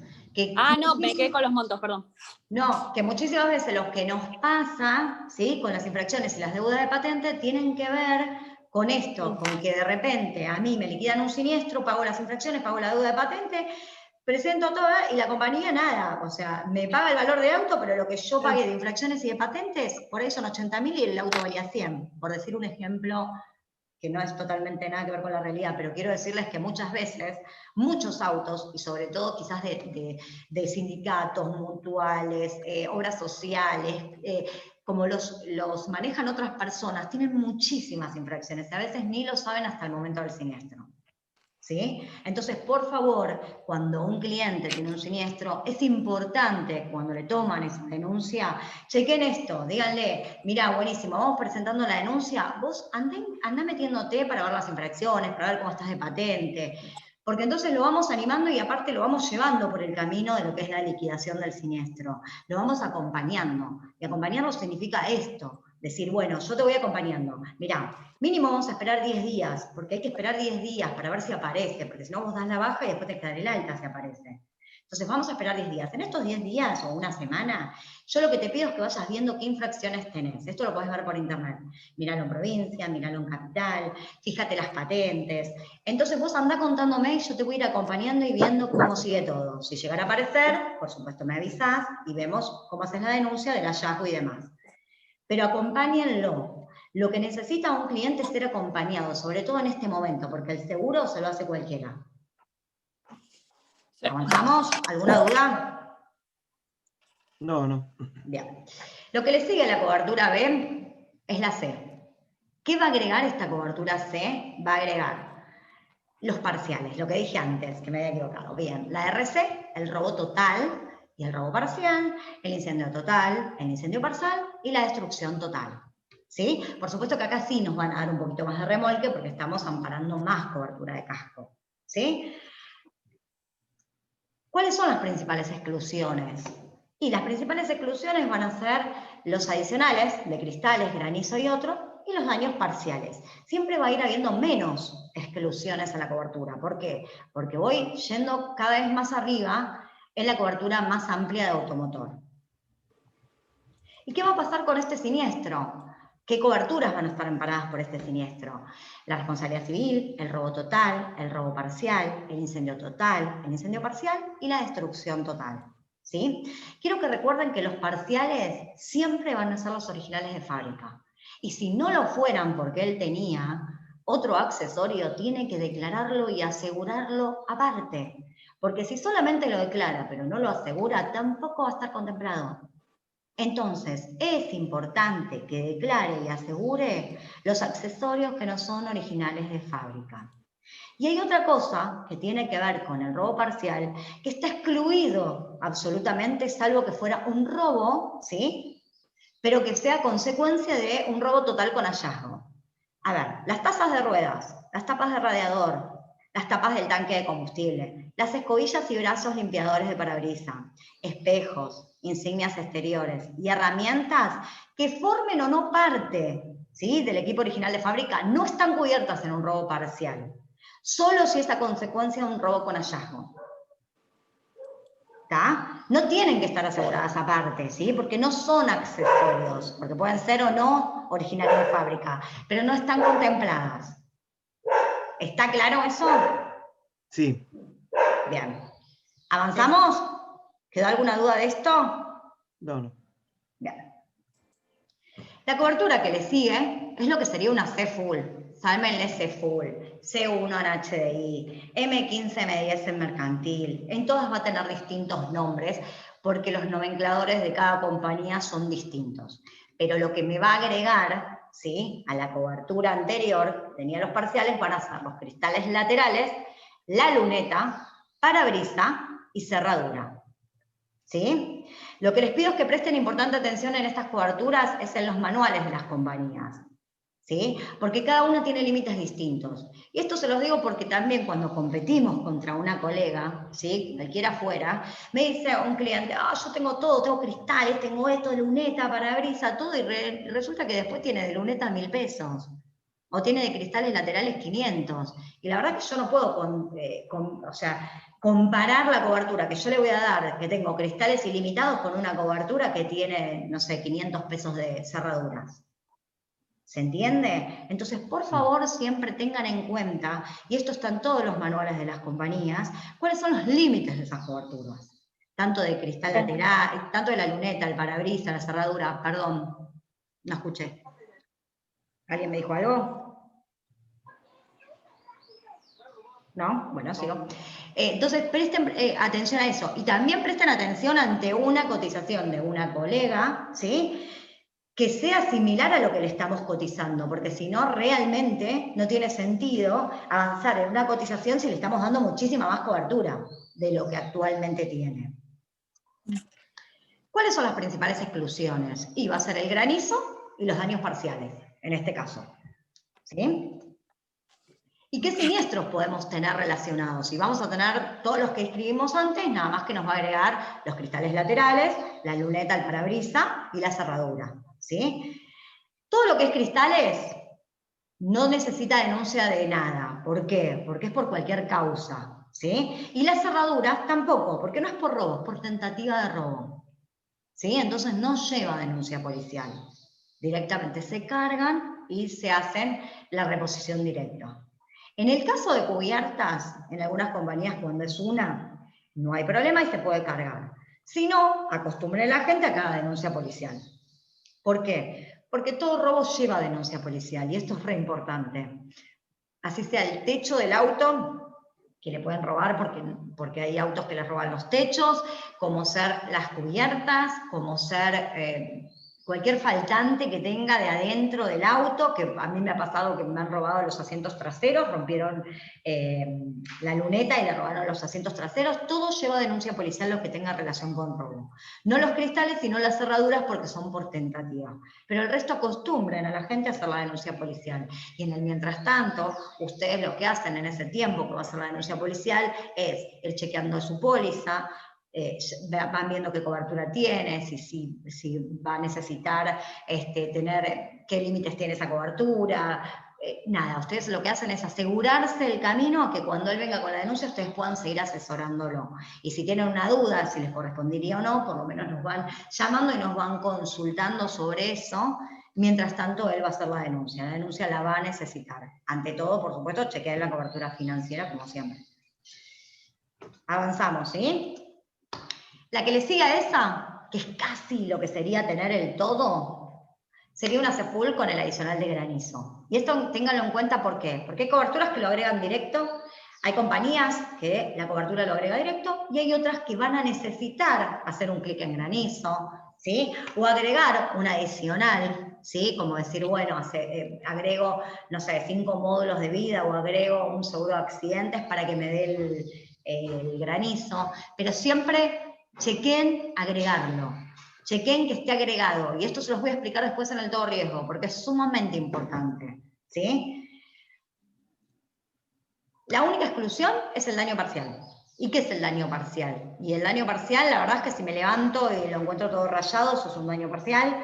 No, me quedé con los montos, perdón. No, que muchísimas veces lo que nos pasa, ¿sí?, con las infracciones y las deudas de patente tienen que ver con esto, con que de repente a mí me liquidan un siniestro, pago las infracciones, pago la deuda de patente, presento toda y la compañía nada, o sea, me paga el valor del auto, pero lo que yo pagué de infracciones y de patentes, por ahí son 80.000 y el auto valía 100, por decir un ejemplo que no es totalmente nada que ver con la realidad, pero quiero decirles que muchas veces, muchos autos, y sobre todo quizás de sindicatos, mutuales, obras sociales, como los manejan otras personas, tienen muchísimas infracciones, a veces ni lo saben hasta el momento del siniestro. ¿Sí? Entonces, por favor, cuando un cliente tiene un siniestro, es importante, cuando le toman esa denuncia, chequen esto, díganle, mira, buenísimo, vamos presentando la denuncia, vos andá metiéndote para ver las infracciones, para ver cómo estás de patente, porque entonces lo vamos animando y aparte lo vamos llevando por el camino de lo que es la liquidación del siniestro, lo vamos acompañando, y acompañarlo significa esto, decir, bueno, yo te voy acompañando, mirá, mínimo vamos a esperar 10 días, porque hay que esperar 10 días para ver si aparece, porque si no vos das la baja y después te queda el alta si aparece. Entonces vamos a esperar 10 días. En estos 10 días o una semana, yo lo que te pido es que vayas viendo qué infracciones tenés. Esto lo podés ver por internet. Míralo en provincia, míralo en capital, fíjate las patentes. Entonces vos andá contándome y yo te voy a ir acompañando y viendo cómo sigue todo. Si llegara a aparecer, por supuesto me avisás y vemos cómo haces la denuncia del hallazgo y demás. Pero acompáñenlo. Lo que necesita un cliente es ser acompañado, sobre todo en este momento, porque el seguro se lo hace cualquiera. Sí. ¿Avanzamos? ¿Alguna duda? No. Bien. Lo que le sigue a la cobertura B es la C. ¿Qué va a agregar esta cobertura C? Va a agregar los parciales, lo que dije antes, que me había equivocado. Bien, la RC, el robo total y el robo parcial, el incendio total, el incendio parcial y la destrucción total. ¿Sí? Por supuesto que acá sí nos van a dar un poquito más de remolque porque estamos amparando más cobertura de casco. ¿Sí? ¿Cuáles son las principales exclusiones? Y las principales exclusiones van a ser los adicionales de cristales, granizo y otro, y los daños parciales. Siempre va a ir habiendo menos exclusiones a la cobertura. ¿Por qué? Porque voy yendo cada vez más arriba en la cobertura más amplia de automotor. ¿Y qué va a pasar con este siniestro? ¿Qué coberturas van a estar amparadas por este siniestro? La responsabilidad civil, el robo total, el robo parcial, el incendio total, el incendio parcial y la destrucción total. ¿Sí? Quiero que recuerden que los parciales siempre van a ser los originales de fábrica. Y si no lo fueran porque él tenía otro accesorio, tiene que declararlo y asegurarlo aparte. Porque si solamente lo declara pero no lo asegura, tampoco va a estar contemplado. Entonces, es importante que declare y asegure los accesorios que no son originales de fábrica. Y hay otra cosa que tiene que ver con el robo parcial, que está excluido absolutamente, salvo que fuera un robo, ¿sí? Pero que sea consecuencia de un robo total con hallazgo. A ver, las tazas de ruedas, las tapas de radiador, las tapas del tanque de combustible, las escobillas y brazos limpiadores de parabrisas, espejos, insignias exteriores y herramientas que formen o no parte, ¿sí?, del equipo original de fábrica, no están cubiertas en un robo parcial. Solo si es a consecuencia de un robo con hallazgo. ¿Está? No tienen que estar aseguradas aparte, ¿sí? Porque no son accesorios, porque pueden ser o no originales de fábrica, pero no están contempladas. ¿Está claro eso? Sí. Bien. ¿Avanzamos? ¿Quedó alguna duda de esto? No. Bien. La cobertura que le sigue es lo que sería una C full. Sálmenle C full, C1 en HDI, M15, M10 en mercantil. En todas va a tener distintos nombres porque los nomencladores de cada compañía son distintos. Pero lo que me va a agregar, ¿sí?, a la cobertura anterior, tenía los parciales, van a ser los cristales laterales, la luneta, parabrisa y cerradura. ¿Sí? Lo que les pido es que presten importante atención en estas coberturas es en los manuales de las compañías. ¿Sí? Porque cada una tiene límites distintos. Y esto se los digo porque también cuando competimos contra una colega, ¿sí?, cualquiera fuera, me dice un cliente, yo tengo todo, tengo cristales, tengo esto, luneta, parabrisa, todo, y resulta que después tiene de luneta 1000 pesos. O tiene de cristales laterales 500. Y la verdad que yo no puedo comparar la cobertura que yo le voy a dar, que tengo cristales ilimitados, con una cobertura que tiene, no sé, 500 pesos de cerraduras. ¿Se entiende? Entonces, por favor, siempre tengan en cuenta, y esto está en todos los manuales de las compañías, cuáles son los límites de esas coberturas. Tanto de cristal lateral, tanto de la luneta, el parabrisas, la cerradura, perdón, no escuché. ¿Alguien me dijo algo? ¿No? Bueno, sigo. Entonces, presten atención a eso. Y también presten atención ante una cotización de una colega, ¿sí?, que sea similar a lo que le estamos cotizando, porque si no, realmente no tiene sentido avanzar en una cotización si le estamos dando muchísima más cobertura de lo que actualmente tiene. ¿Cuáles son las principales exclusiones? Y va a ser el granizo y los daños parciales, en este caso. ¿Sí? ¿Y qué siniestros podemos tener relacionados? Y vamos a tener todos los que escribimos antes, nada más que nos va a agregar los cristales laterales, la luneta, el parabrisa y la cerradura. ¿Sí? Todo lo que es cristales no necesita denuncia de nada. ¿Por qué? Porque es por cualquier causa. ¿Sí? Y las cerraduras tampoco, porque no es por robo, es por tentativa de robo. ¿Sí? Entonces no lleva denuncia policial. Directamente se cargan y se hacen la reposición directa. En el caso de cubiertas, en algunas compañías cuando es una, no hay problema y se puede cargar. Si no, acostumbre a la gente a que haga denuncia policial. ¿Por qué? Porque todo robo lleva denuncia policial y esto es re importante. Así sea el techo del auto, que le pueden robar porque hay autos que les roban los techos, como ser las cubiertas, como ser cualquier faltante que tenga de adentro del auto, que a mí me ha pasado que me han robado los asientos traseros, rompieron la luneta y le robaron los asientos traseros, todo lleva denuncia policial lo que tenga relación con robo. No los cristales, sino las cerraduras porque son por tentativa. Pero el resto acostumbren a la gente a hacer la denuncia policial. Y en el mientras tanto, ustedes lo que hacen en ese tiempo que va a hacer la denuncia policial es ir chequeando su póliza, van viendo qué cobertura tiene, si va a necesitar tener qué límites tiene esa cobertura. Nada, ustedes lo que hacen es asegurarse el camino a que cuando él venga con la denuncia ustedes puedan seguir asesorándolo. Y si tienen una duda, si les correspondería o no, por lo menos nos van llamando y nos van consultando sobre eso. Mientras tanto, él va a hacer la denuncia. La denuncia la va a necesitar. Ante todo, por supuesto, chequear la cobertura financiera, como siempre. Avanzamos, ¿sí? La que le sigue a esa, que es casi lo que sería tener el todo, sería una CEFUL con el adicional de granizo. Y esto ténganlo en cuenta, ¿por qué? Porque hay coberturas que lo agregan directo, hay compañías que la cobertura lo agrega directo, y hay otras que van a necesitar hacer un clic en granizo, ¿sí? O agregar un adicional, ¿sí? Como decir, bueno, agrego, no sé, 5 módulos de vida, o agrego un seguro de accidentes para que me dé el granizo, pero siempre chequen agregarlo, chequen que esté agregado, y esto se los voy a explicar después en el todo riesgo, porque es sumamente importante, ¿sí? La única exclusión es el daño parcial. ¿Y qué es el daño parcial? Y el daño parcial, la verdad es que si me levanto y lo encuentro todo rayado, eso es un daño parcial.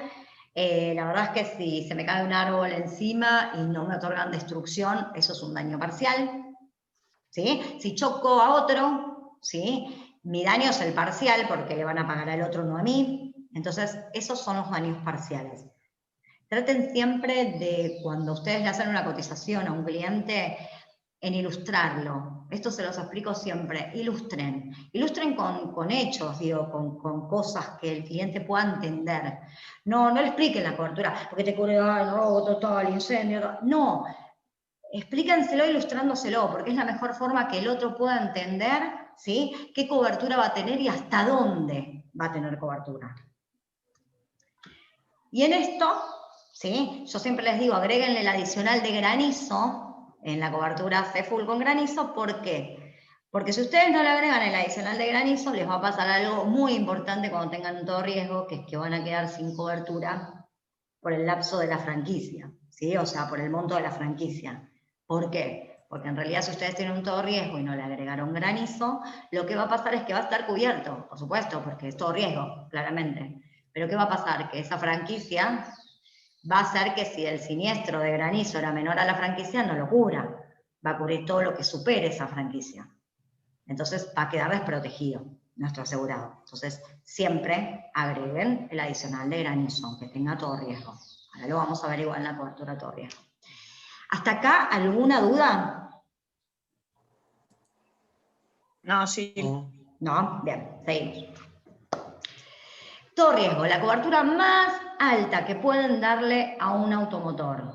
La verdad es que si se me cae un árbol encima y no me otorgan destrucción, eso es un daño parcial, ¿sí? Si choco a otro, ¿sí? Mi daño es el parcial porque le van a pagar al otro, no a mí. Entonces, esos son los daños parciales. Traten siempre de, cuando ustedes le hacen una cotización a un cliente, en ilustrarlo. Esto se los explico siempre. Ilustren. Ilustren con hechos, digo, con cosas que el cliente pueda entender. No le expliquen la cobertura, porque te cubre robo total, incendio. No. Explíquenselo ilustrándoselo, porque es la mejor forma que el otro pueda entender, ¿sí?, qué cobertura va a tener y hasta dónde va a tener cobertura. Y en esto, ¿sí?, yo siempre les digo, agréguenle el adicional de granizo en la cobertura CEFUL con granizo. ¿Por qué? Porque si ustedes no le agregan el adicional de granizo, les va a pasar algo muy importante cuando tengan un todo riesgo, que es que van a quedar sin cobertura por el lapso de la franquicia, ¿sí? O sea, por el monto de la franquicia. ¿Por qué? Porque en realidad si ustedes tienen un todo riesgo y no le agregaron granizo, lo que va a pasar es que va a estar cubierto, por supuesto, porque es todo riesgo, claramente. Pero ¿qué va a pasar? Que esa franquicia va a hacer que si el siniestro de granizo era menor a la franquicia, no lo cubra. Va a cubrir todo lo que supere esa franquicia. Entonces va a quedar desprotegido nuestro asegurado. Entonces siempre agreguen el adicional de granizo, aunque tenga todo riesgo. Ahora lo vamos a ver igual en la cobertura todo riesgo. ¿Hasta acá alguna duda? No, sí. No, bien, seguimos. Todo riesgo, la cobertura más alta que pueden darle a un automotor.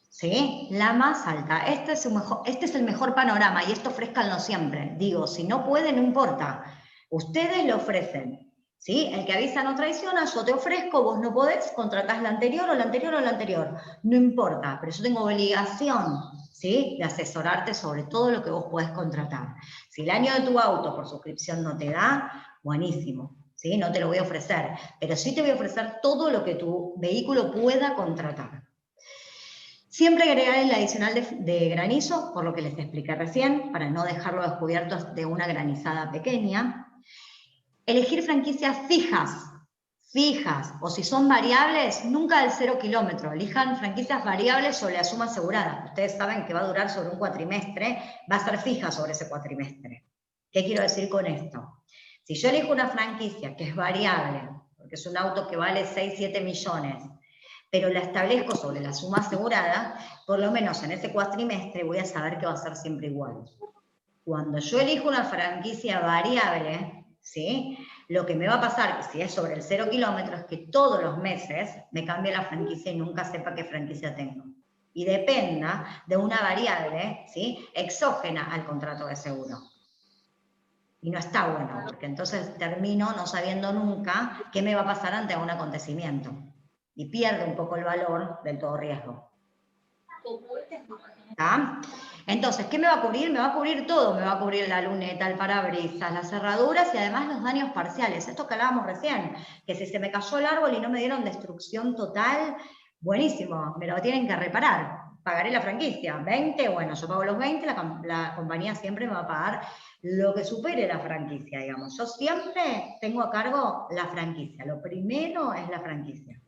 ¿Sí? La más alta. Este es el mejor panorama, y esto ofrézcanlo siempre. Digo, si no pueden, no importa. Ustedes lo ofrecen. ¿Sí? El que avisa no traiciona, yo te ofrezco, vos no podés, contratás la anterior o la anterior o la anterior. No importa, pero yo tengo obligación, ¿sí?, de asesorarte sobre todo lo que vos podés contratar. Si el año de tu auto por suscripción no te da, buenísimo, ¿sí? No te lo voy a ofrecer, pero sí te voy a ofrecer todo lo que tu vehículo pueda contratar. Siempre agregar el adicional de granizo, por lo que les expliqué recién, para no dejarlo descubierto de una granizada pequeña. Elegir franquicias fijas, o si son variables, nunca del 0 kilómetro. Elijan franquicias variables sobre la suma asegurada. Ustedes saben que va a durar sobre un cuatrimestre, va a ser fija sobre ese cuatrimestre. ¿Qué quiero decir con esto? Si yo elijo una franquicia que es variable, porque es un auto que vale 6, 7 millones, pero la establezco sobre la suma asegurada, por lo menos en ese cuatrimestre voy a saber que va a ser siempre igual. Cuando yo elijo una franquicia variable, ¿sí?, lo que me va a pasar, si es sobre el 0 kilómetro, es que todos los meses me cambie la franquicia y nunca sepa qué franquicia tengo. Y dependa de una variable, ¿sí?, exógena al contrato de seguro. Y no está bueno, porque entonces termino no sabiendo nunca qué me va a pasar ante un acontecimiento. Y pierde un poco el valor del todo riesgo. ¿Está? Entonces, ¿qué me va a cubrir? Me va a cubrir todo, me va a cubrir la luneta, el parabrisas, las cerraduras y además los daños parciales. Esto que hablábamos recién, que si se me cayó el árbol y no me dieron destrucción total, buenísimo, me lo tienen que reparar. Pagaré la franquicia, 20, bueno, yo pago los 20, la compañía siempre me va a pagar lo que supere la franquicia, digamos. Yo siempre tengo a cargo la franquicia, lo primero es la franquicia,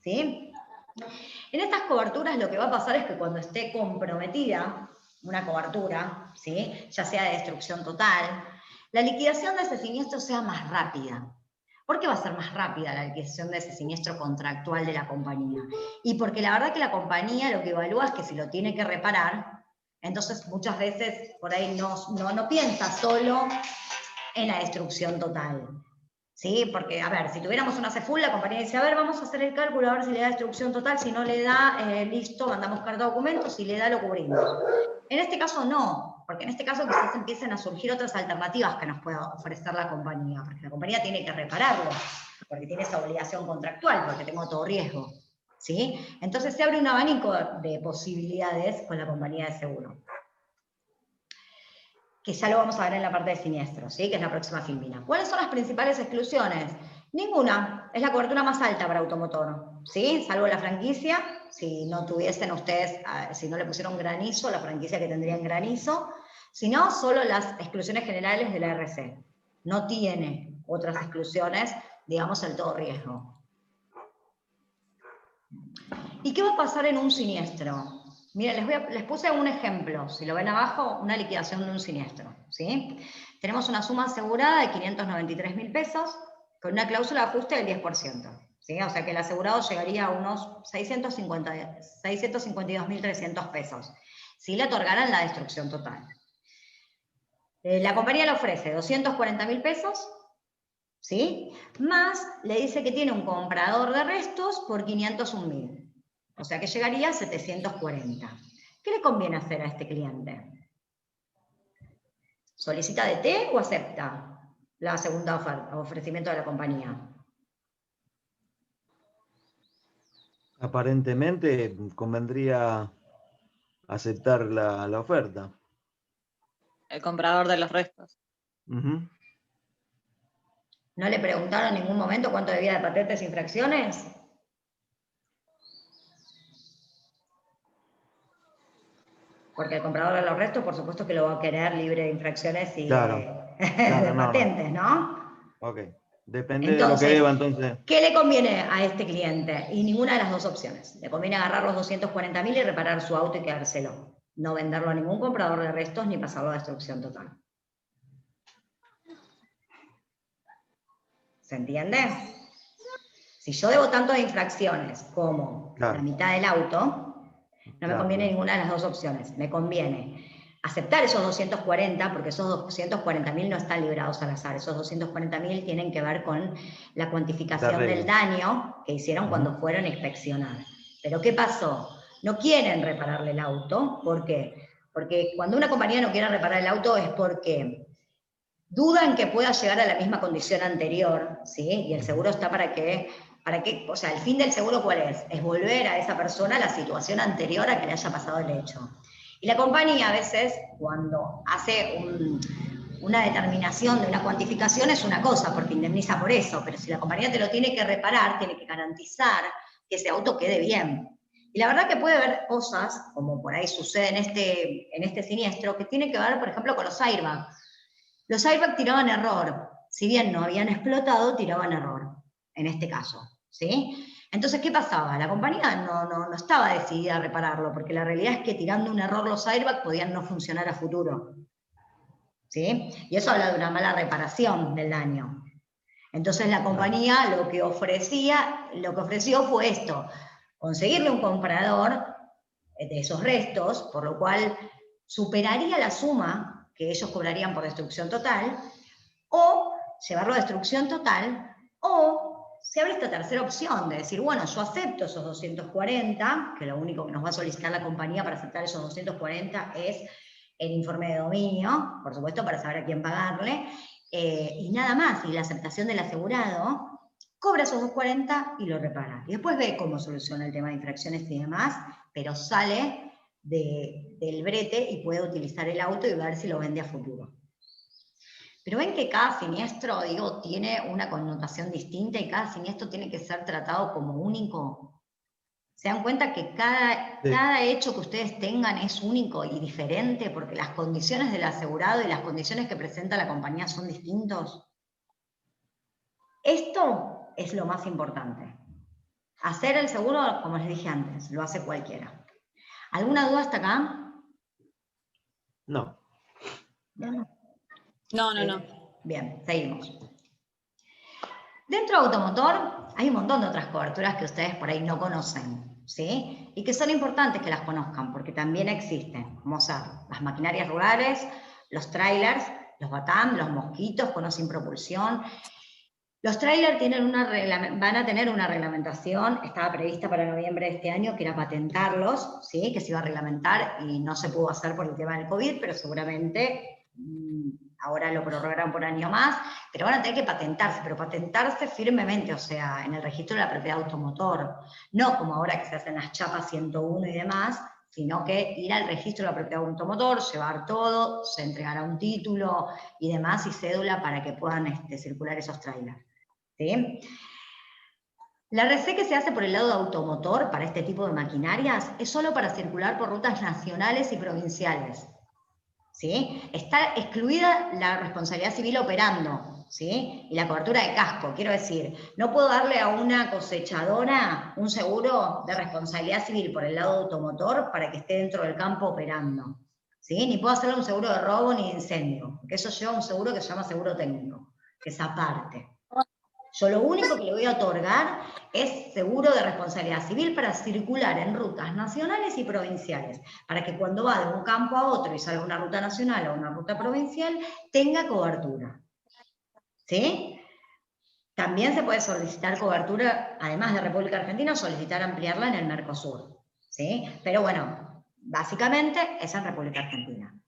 ¿sí? En estas coberturas lo que va a pasar es que cuando esté comprometida una cobertura, ¿sí?, ya sea de destrucción total, la liquidación de ese siniestro sea más rápida. ¿Por qué va a ser más rápida la liquidación de ese siniestro contractual de la compañía? Y porque la verdad que la compañía lo que evalúa es que si lo tiene que reparar, entonces muchas veces por ahí no piensa solo en la destrucción total. ¿Sí? Porque, a ver, si tuviéramos una CEFUL, la compañía dice, a ver, vamos a hacer el cálculo, a ver si le da destrucción total, si no le da, listo, mandamos carta de documentos, si le da, lo cubrimos. En este caso no, porque en este caso quizás empiecen a surgir otras alternativas que nos pueda ofrecer la compañía, porque la compañía tiene que repararlo, porque tiene esa obligación contractual, porque tengo todo riesgo, ¿sí? Entonces se abre un abanico de posibilidades con la compañía de seguro, que ya lo vamos a ver en la parte de siniestros, ¿sí?, que es la próxima filmina. ¿Cuáles son las principales exclusiones? Ninguna, es la cobertura más alta para automotor, ¿sí?, salvo la franquicia, si no tuviesen ustedes, si no le pusieron granizo, la franquicia que tendrían granizo, sino solo las exclusiones generales de la RC. No tiene otras exclusiones, digamos, el todo riesgo. ¿Y qué va a pasar en un siniestro? Miren, les puse un ejemplo, si lo ven abajo, una liquidación de un siniestro, ¿sí? Tenemos una suma asegurada de 593.000 pesos con una cláusula de ajuste del 10%, ¿sí? O sea que el asegurado llegaría a unos 652.300 pesos, si le otorgaran la destrucción total. La compañía le ofrece 240.000 pesos, ¿sí? Más le dice que tiene un comprador de restos por 501.000. O sea que llegaría a 740. ¿Qué le conviene hacer a este cliente? ¿Solicita DT o acepta la segunda oferta, ofrecimiento de la compañía? Aparentemente convendría aceptar la oferta. El comprador de los restos. Ujú. ¿No le preguntaron en ningún momento cuánto debía de patentes e infracciones? Porque el comprador de los restos, por supuesto que lo va a querer libre de infracciones y Claro, de patentes, ¿no? Ok. Depende de lo Entonces, que deba, entonces. ¿qué le conviene a este cliente? Y ninguna de las dos opciones. Le conviene agarrar los 240.000 y reparar su auto y quedárselo. No venderlo a ningún comprador de restos ni pasarlo a destrucción total. ¿Se entiende? Si yo debo tanto de infracciones como Claro. la mitad del auto, no me conviene ninguna de las dos opciones. Me conviene aceptar esos 240, porque esos 240.000 no están librados al azar. Esos 240.000 tienen que ver con la cuantificación del daño que hicieron cuando fueron inspeccionados. Pero ¿qué pasó? No quieren repararle el auto. ¿Por qué? Porque cuando una compañía no quiere reparar el auto es porque duda en que pueda llegar a la misma condición anterior, ¿sí? Y el seguro está para que, o sea, el fin del seguro ¿cuál es? Es volver a esa persona a la situación anterior a que le haya pasado el hecho. Y la compañía a veces, cuando hace una determinación de una cuantificación, es una cosa, porque indemniza por eso, pero si la compañía te lo tiene que reparar, tiene que garantizar que ese auto quede bien. Y la verdad que puede haber cosas, como por ahí sucede en este siniestro, que tiene que ver, por ejemplo, con los airbags. Los airbags tiraban error. Si bien no habían explotado, tiraban error, en este caso, ¿sí? Entonces, ¿qué pasaba? La compañía no estaba decidida a repararlo, porque la realidad es que tirando un error los airbags podían no funcionar a futuro, ¿sí? Y eso habla de una mala reparación del daño. Entonces la compañía lo que ofreció fue esto, conseguirle un comprador de esos restos, por lo cual superaría la suma que ellos cobrarían por destrucción total, o llevarlo a destrucción total, o se abre esta tercera opción de decir, bueno, yo acepto esos 240, que lo único que nos va a solicitar la compañía para aceptar esos 240 es el informe de dominio, por supuesto, para saber a quién pagarle, y nada más, y la aceptación del asegurado, cobra esos 240 y lo repara. Y después ve cómo soluciona el tema de infracciones y demás, pero sale del brete y puede utilizar el auto y ver si lo vende a futuro. Pero ven que cada siniestro, digo, tiene una connotación distinta y cada siniestro tiene que ser tratado como único. ¿Se dan cuenta que cada hecho que ustedes tengan es único y diferente porque las condiciones del asegurado y las condiciones que presenta la compañía son distintos? Esto es lo más importante. Hacer el seguro, como les dije antes, lo hace cualquiera. ¿Alguna duda hasta acá? No. No. Bien, seguimos. Dentro de automotor hay un montón de otras coberturas que ustedes por ahí no conocen, ¿sí? Y que son importantes que las conozcan, porque también existen, como ser las maquinarias rurales, los trailers, los BATAM, los mosquitos con o sin propulsión. Los trailers van a tener una reglamentación, estaba prevista para noviembre de este año, que era patentarlos, ¿sí? Que se iba a reglamentar y no se pudo hacer por el tema del COVID, pero seguramente ahora lo prorrogarán por año más, pero van a tener que patentarse, pero patentarse firmemente, o sea, en el registro de la propiedad automotor, no como ahora que se hacen las chapas 101 y demás, sino que ir al registro de la propiedad automotor, llevar todo, se entregará un título y demás, y cédula para que puedan circular esos trailers. ¿Sí? La RC que se hace por el lado de automotor para este tipo de maquinarias es solo para circular por rutas nacionales y provinciales. ¿Sí? Está excluida la responsabilidad civil operando, ¿sí? Y la cobertura de casco. Quiero decir, no puedo darle a una cosechadora un seguro de responsabilidad civil por el lado automotor para que esté dentro del campo operando, ¿sí? Ni puedo hacerle un seguro de robo ni de incendio, porque eso lleva un seguro que se llama seguro técnico, que es aparte. Yo lo único que le voy a otorgar es seguro de responsabilidad civil para circular en rutas nacionales y provinciales, para que cuando va de un campo a otro y salga una ruta nacional o una ruta provincial, tenga cobertura. ¿Sí? También se puede solicitar cobertura, además de República Argentina, solicitar ampliarla en el Mercosur. ¿Sí? Pero bueno, básicamente es en República Argentina.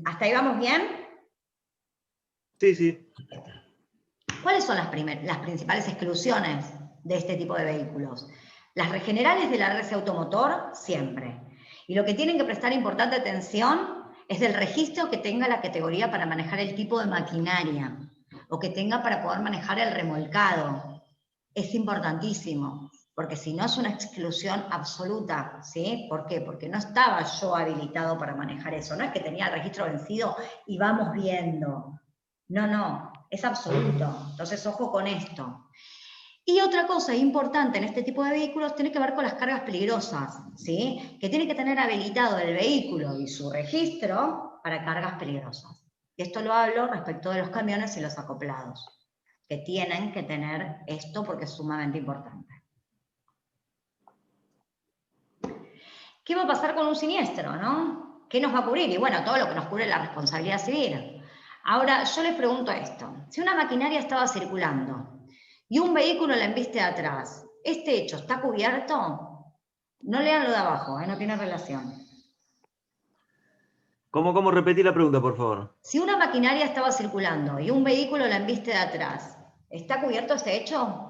¿Hasta ahí vamos bien? Sí. ¿Cuáles son las principales exclusiones de este tipo de vehículos? Las regenerales de la RC automotor, siempre. Y lo que tienen que prestar importante atención es del registro que tenga la categoría para manejar el tipo de maquinaria, o que tenga para poder manejar el remolcado. Es importantísimo, porque si no es una exclusión absoluta, ¿sí? ¿Por qué? Porque no estaba yo habilitado para manejar eso, no es que tenía el registro vencido y vamos viendo. No, es absoluto. Entonces, ojo con esto. Y otra cosa importante en este tipo de vehículos tiene que ver con las cargas peligrosas, ¿sí? Que tiene que tener habilitado el vehículo y su registro para cargas peligrosas. Y esto lo hablo respecto de los camiones y los acoplados, que tienen que tener esto porque es sumamente importante. ¿Qué va a pasar con un siniestro, no? ¿Qué nos va a cubrir? Y bueno, todo lo que nos cubre la responsabilidad civil. Ahora, yo les pregunto esto. Si una maquinaria estaba circulando y un vehículo la embiste de atrás, ¿este hecho está cubierto? No lean lo de abajo, no tiene relación. ¿Cómo repetí la pregunta, por favor? Si una maquinaria estaba circulando y un vehículo la embiste de atrás, ¿está cubierto ese hecho?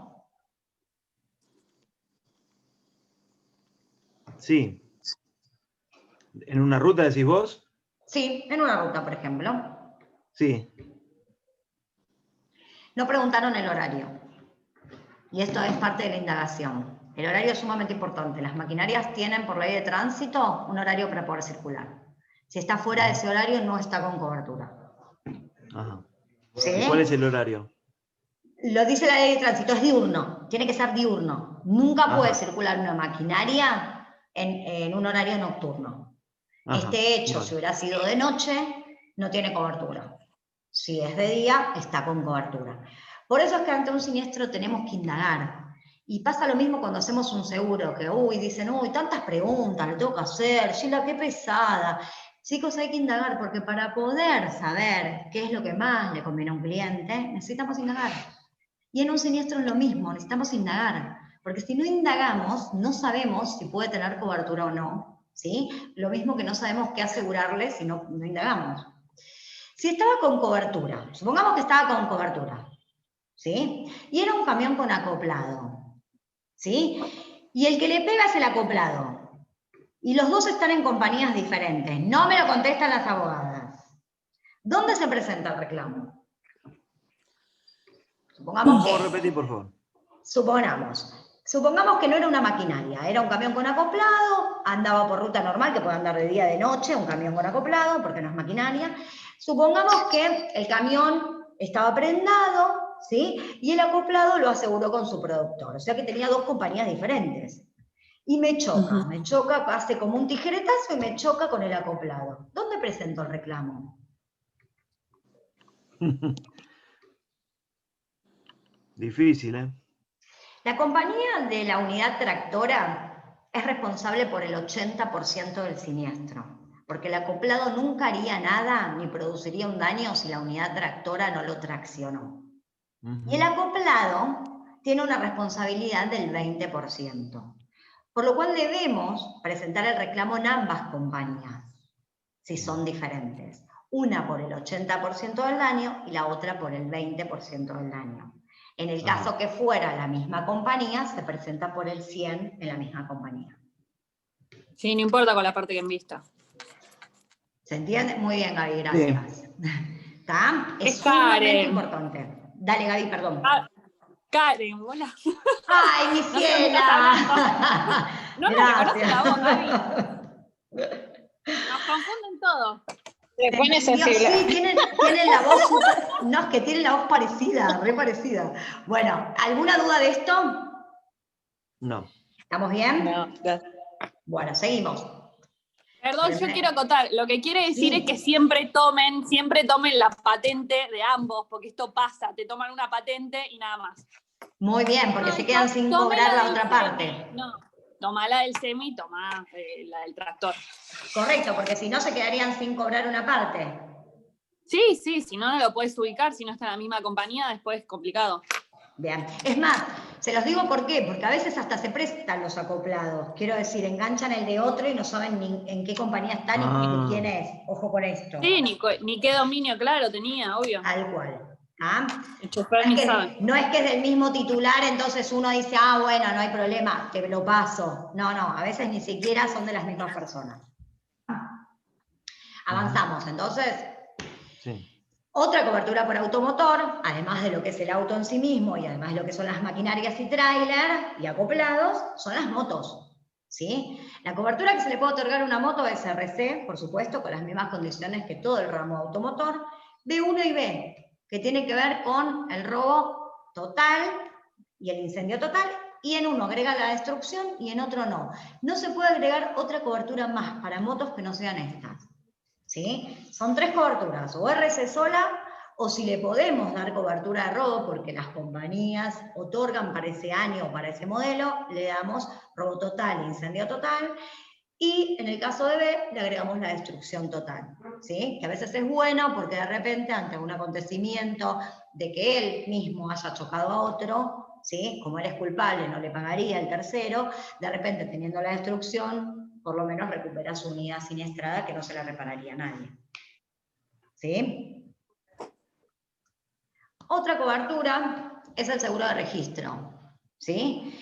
Sí. ¿En una ruta decís vos? Sí, en una ruta, por ejemplo. Sí. No preguntaron el horario. Y esto es parte de la indagación. El horario es sumamente importante. Las maquinarias tienen, por ley de tránsito, un horario para poder circular. Si está fuera de ese horario, no está con cobertura. Ajá. ¿Sí? ¿Y cuál es el horario? Lo dice la ley de tránsito, es diurno. Tiene que ser diurno. Nunca puede Ajá. circular una maquinaria en un horario nocturno. Ajá. Este hecho, Vale. si hubiera sido de noche, no tiene cobertura. Si es de día, está con cobertura. Por eso es que ante un siniestro tenemos que indagar. Y pasa lo mismo cuando hacemos un seguro, que dicen, tantas preguntas, lo tengo que hacer, Sheila, qué pesada. Chicos, hay que indagar, porque para poder saber qué es lo que más le conviene a un cliente, necesitamos indagar. Y en un siniestro es lo mismo, necesitamos indagar. Porque si no indagamos, no sabemos si puede tener cobertura o no. ¿Sí? Lo mismo que no sabemos qué asegurarle si no indagamos. Si estaba con cobertura, supongamos que estaba con cobertura, ¿sí? Y era un camión con acoplado, ¿sí? Y el que le pega es el acoplado. Y los dos están en compañías diferentes. No me lo contestan las abogadas. ¿Dónde se presenta el reclamo? Supongamos ¿Cómo que... repetí, por favor? Supongamos que no era una maquinaria, era un camión con acoplado, andaba por ruta normal, que puede andar de día, de noche, un camión con acoplado, porque no es maquinaria. Supongamos que el camión estaba prendado, ¿sí? Y el acoplado lo aseguró con su productor, o sea que tenía dos compañías diferentes. Y me choca, hace como un tijeretazo y me choca con el acoplado. ¿Dónde presento el reclamo? Difícil, ¿eh? La compañía de la unidad tractora es responsable por el 80% del siniestro, porque el acoplado nunca haría nada ni produciría un daño si la unidad tractora no lo traccionó. Y el acoplado tiene una responsabilidad del 20%, por lo cual debemos presentar el reclamo en ambas compañías, si son diferentes. Una por el 80% del daño y la otra por el 20% del daño. En el caso que fuera la misma compañía, se presenta por el 100 en la misma compañía. Sí, no importa con la parte que envista. ¿Se entiende? Muy bien, Gaby, gracias. ¿Está? Es sumamente importante. Dale, Gaby, perdón. Karen, hola. ¡Ay, mi ciela! No me reconoce la voz, Gaby. Nos confunden todo. Se pone sensible. Sí, tienen la voz súper... No, es que tienen la voz parecida, re parecida. Bueno, ¿alguna duda de esto? No. ¿Estamos bien? No, gracias. Bueno, seguimos. Perdón, yo quiero acotar. Lo que quiere decir es que siempre tomen la patente de ambos, porque esto pasa, te toman una patente y nada más. Muy bien, porque se quedan sin cobrar la otra parte. No, toma la del semi, toma la del tractor. Correcto, porque si no se quedarían sin cobrar una parte. Sí, si no lo puedes ubicar, si no está en la misma compañía, después es complicado. Bien, es más, se los digo por qué, porque a veces hasta se prestan los acoplados. Quiero decir, enganchan el de otro y no saben ni en qué compañía están ni quién es. Ojo con esto. Sí, ni qué dominio claro tenía, obvio. Tal cual. ¿Ah? No es que es del mismo titular, entonces uno dice, bueno, no hay problema, te lo paso. No, a veces ni siquiera son de las mismas personas. Avanzamos, entonces. Sí. Otra cobertura por automotor, además de lo que es el auto en sí mismo y además de lo que son las maquinarias y tráiler y acoplados, son las motos. ¿Sí? La cobertura que se le puede otorgar a una moto es RC, por supuesto, con las mismas condiciones que todo el ramo automotor, B1 y B, que tiene que ver con el robo total y el incendio total, y en uno agrega la destrucción y en otro no. No se puede agregar otra cobertura más para motos que no sean estas. ¿Sí? Son 3 coberturas, o RC sola, o si le podemos dar cobertura de robo, porque las compañías otorgan para ese año o para ese modelo, le damos robo total, incendio total, y en el caso de B, le agregamos la destrucción total, ¿sí? Que a veces es bueno porque de repente, ante un acontecimiento de que él mismo haya chocado a otro, ¿sí? Como él es culpable, no le pagaría el tercero, de repente teniendo la destrucción, por lo menos recupera su unidad siniestrada que no se la repararía a nadie. ¿Sí? Otra cobertura es el seguro de registro. ¿Sí?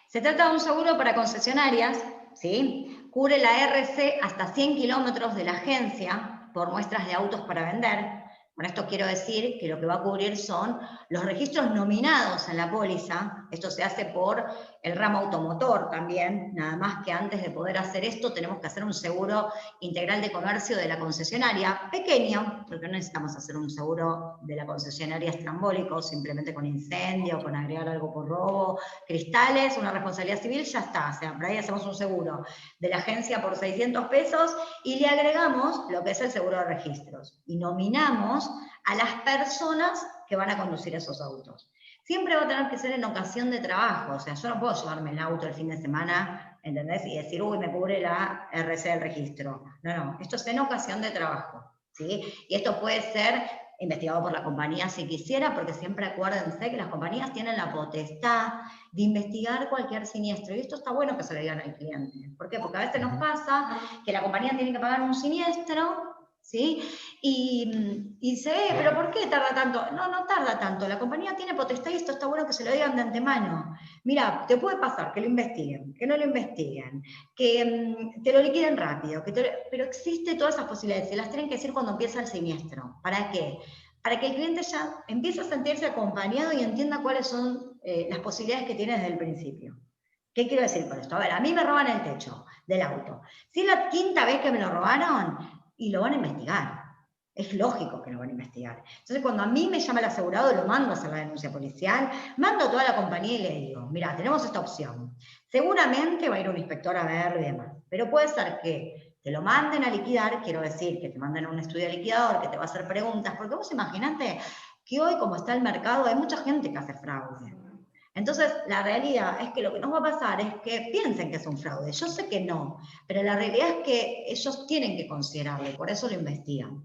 Se trata de un seguro para concesionarias, ¿sí? Cubre la RC hasta 100 kilómetros de la agencia por muestras de autos para vender. Con esto quiero decir que lo que va a cubrir son los registros nominados en la póliza. Esto se hace por el ramo automotor también, nada más que antes de poder hacer esto tenemos que hacer un seguro integral de comercio de la concesionaria, pequeño, porque no necesitamos hacer un seguro de la concesionaria estrambólico, simplemente con incendio, con agregar algo por robo, cristales, una responsabilidad civil, ya está. O sea, por ahí hacemos un seguro de la agencia por 600 pesos y le agregamos lo que es el seguro de registros. Y nominamos a las personas que van a conducir esos autos. Siempre va a tener que ser en ocasión de trabajo, o sea, yo no puedo llevarme el auto el fin de semana, ¿entendés? Y decir, uy, me cubre la RC del registro. No, esto es en ocasión de trabajo, ¿sí? Y esto puede ser investigado por la compañía si quisiera, porque siempre acuérdense que las compañías tienen la potestad de investigar cualquier siniestro, y esto está bueno que se lo digan al cliente. ¿Por qué? Porque a veces nos pasa que la compañía tiene que pagar un siniestro, ¿sí? Y dice, pero ¿por qué tarda tanto? No tarda tanto, la compañía tiene potestad y esto está bueno que se lo digan de antemano. Mira, te puede pasar que lo investiguen, que no lo investiguen, que te lo liquiden rápido, pero existe todas esas posibilidades, se las tienen que decir cuando empieza el siniestro. ¿Para qué? Para que el cliente ya empiece a sentirse acompañado y entienda cuáles son las posibilidades que tiene desde el principio. ¿Qué quiero decir con esto? A ver, a mí me roban el techo del auto. Si es la quinta vez que me lo robaron, y lo van a investigar. Es lógico que lo van a investigar. Entonces, cuando a mí me llama el asegurado, lo mando a hacer la denuncia policial, mando a toda la compañía y le digo, mira, tenemos esta opción. Seguramente va a ir un inspector a verlo y demás, pero puede ser que te lo manden a liquidar, quiero decir, que te manden a un estudio liquidador, que te va a hacer preguntas, porque vos imaginate que hoy, como está el mercado, hay mucha gente que hace fraude. Entonces, la realidad es que lo que nos va a pasar es que piensen que es un fraude. Yo sé que no, pero la realidad es que ellos tienen que considerarlo, por eso lo investigan.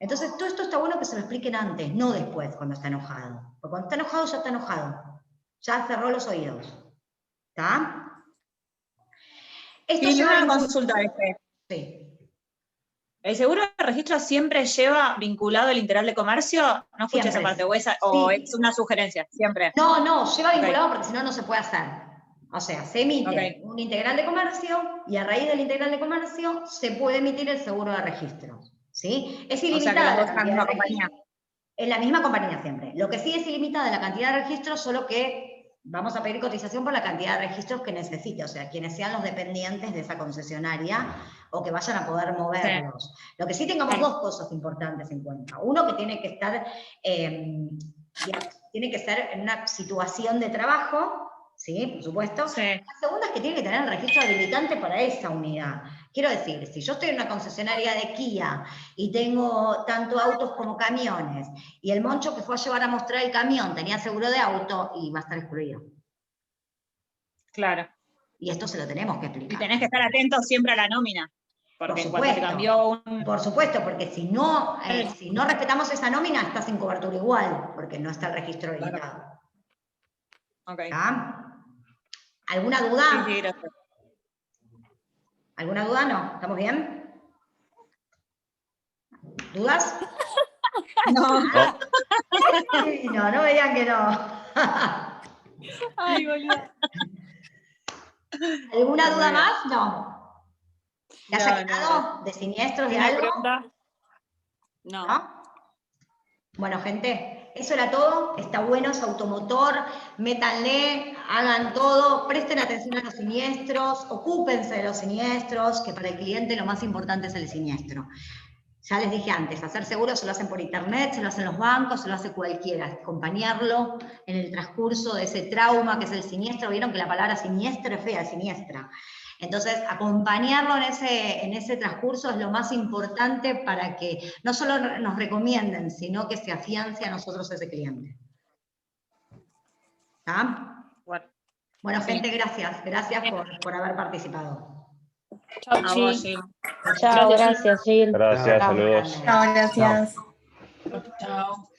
Entonces, todo esto está bueno que se lo expliquen antes, no después, cuando está enojado. Porque cuando está enojado, ya está enojado. Ya cerró los oídos. ¿Está? Esto Y lleva una consulta, Sí. ¿El seguro de registro siempre lleva vinculado el integral de comercio? No escuché esa parte, o Sí. es una sugerencia, siempre. No, lleva vinculado porque si no, no se puede hacer. O sea, se emite un integral de comercio y a raíz del integral de comercio se puede emitir el seguro de registro. ¿Sí? Es ilimitada la cantidad de registros. Es la misma compañía siempre. Lo que sí es ilimitada la cantidad de registros, solo que vamos a pedir cotización por la cantidad de registros que necesite, o sea, quienes sean los dependientes de esa concesionaria o que vayan a poder moverlos. Sí. Lo que sí tengamos dos cosas importantes en cuenta. Uno, que tiene que estar, tiene que ser en una situación de trabajo, ¿sí? Por supuesto. Sí. La segunda es que tiene que tener el registro habilitante para esa unidad. Quiero decir, si yo estoy en una concesionaria de Kia y tengo tanto autos como camiones, y el moncho que fue a llevar a mostrar el camión tenía seguro de auto, y va a estar excluido. Claro. Y esto se lo tenemos que explicar. Y tenés que estar atento siempre a la nómina. Porque cuando te cambió un... Por supuesto, porque si no respetamos esa nómina, estás sin cobertura igual, porque no está el registro habilitado. Okay. ¿Alguna duda? Sí, gracias. ¿Alguna duda? No. ¿Estamos bien? ¿Dudas? No. No me digan que no. Ay, boludo. ¿Alguna duda más? No. ¿Te has sacado no. de siniestros de ¿Una algo? pregunta? No. Bueno, gente, eso era todo. Está bueno, es automotor. Métanle, hagan todo, presten atención a los siniestros, ocúpense de los siniestros, que para el cliente lo más importante es el siniestro. Ya les dije antes, hacer seguro se lo hacen por internet, se lo hacen los bancos, se lo hace cualquiera. Acompañarlo en el transcurso de ese trauma que es el siniestro. Vieron que la palabra siniestra es fea, es siniestra. Entonces, acompañarlo en ese transcurso es lo más importante para que no solo nos recomienden, sino que se afiance a nosotros ese cliente. ¿Está? Bueno, gente, gracias. Gracias por haber participado. Chau, Gil. Chao, gracias, Gil. Gracias, saludos. Chao, gracias. Chao.